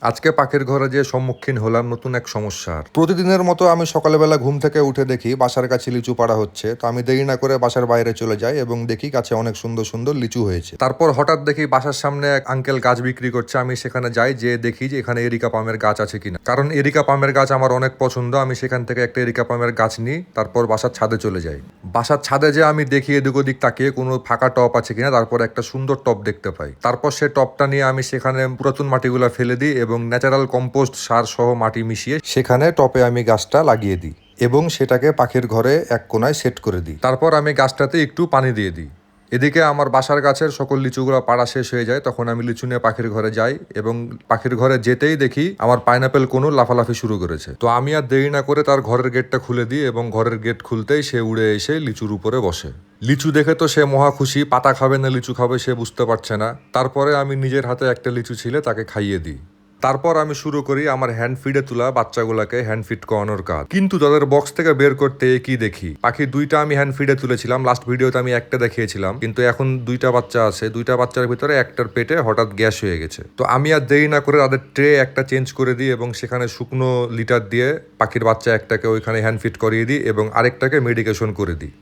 আজকে পাখির ঘরে যে সম্মুখীন হলাম নতুন এক সমস্যার। প্রতিদিনের মতো আমি সকালবেলা ঘুম থেকে উঠে দেখি বাসার কাছে লিচু পাড়া হচ্ছে। তো আমি দেরি না করে বাসার বাইরে চলে যাই এবং দেখি কাছে অনেক সুন্দর সুন্দর লিচু হয়েছে। তারপর হঠাৎ দেখি বাসার সামনে এক আঙ্কেল গাছ বিক্রি করছে। আমি সেখানে যাই, যে দেখি যে এখানে এরিকা পামের গাছ আছে কিনা, কারণ এরিকা পামের গাছ আমার অনেক পছন্দ। আমি সেখান থেকে একটা এরিকা পামের গাছ নিই, তারপর বাসার ছাদে চলে যাই। বাসার ছাদে যে আমি দেখি এদিক ওদিক তাকিয়ে কোনো ফাঁকা টপ আছে কিনা, তারপর একটা সুন্দর টপ দেখতে পাই। তারপর সে টপটা নিয়ে আমি সেখানে পুরাতন মাটিগুলা ফেলে দিই এবং ন্যাচারাল কম্পোস্ট সার সহ মাটি মিশিয়ে সেখানে টপে আমি গাছটা লাগিয়ে দিই এবং সেটাকে পাখির ঘরে এক কোনায় সেট করে দিই। তারপর আমি গাছটাতে একটু পানি দিয়ে দিই। এদিকে আমার বাসার গাছের সকল লিচুগুলো পাড়া শেষ হয়ে যায়। তখন আমি লিচু নিয়ে পাখির ঘরে যাই এবং পাখির ঘরে যেতেই দেখি আমার পাইনাপেল কোনো লাফালাফি শুরু করেছে। তো আমি আর দেরি না করে তার ঘরের গেটটা খুলে দিই এবং ঘরের গেট খুলতেই সে উড়ে এসে লিচুর উপরে বসে। লিচু দেখে তো সে মহা খুশি, পাতা খাবে না লিচু খাবে সে বুঝতে পারছে না। তারপরে আমি নিজের হাতে একটা লিচু ছিলে তাকে খাইয়ে দিই। তারপর আমি শুরু করি আমার হ্যান্ড ফিডে তোলা বাচ্চাগুলোকে হ্যান্ড ফিড করানোর কাজ। কিন্তু তাদের বক্স থেকে বের করতে কি দেখি, পাখি দুইটা আমি হ্যান্ড ফিডে তুলেছিলাম। লাস্ট ভিডিওতে আমি একটা দেখিয়েছিলাম, কিন্তু এখন দুইটা বাচ্চা আছে। দুইটা বাচ্চার ভিতরে একটার পেটে হঠাৎ গ্যাস হয়ে গেছে। তো আমি আর দেরি না করে তাদের ট্রে একটা চেঞ্জ করে দিই এবং সেখানে শুকনো লিটার দিয়ে পাখির বাচ্চা একটাকে ওইখানে হ্যান্ড ফিড করিয়ে দিই এবং আরেকটাকে মেডিকেশন করে দিই।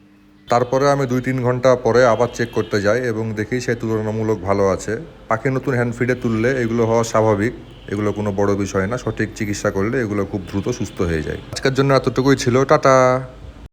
তারপরে আমি 2-3 ঘন্টা পরে আবার চেক করতে যাই এবং দেখি সে তুলনামূলক ভালো আছে। পাখি নতুন হ্যান্ড ফিডে তুললে এগুলো হওয়া স্বাভাবিক, এগুলো কোনো বড় বিষয় না। সঠিক চিকিৎসা করলে এগুলো খুব দ্রুত সুস্থ হয়ে যায়। আজকের জন্য এতটুকুই ছিল, টাটা।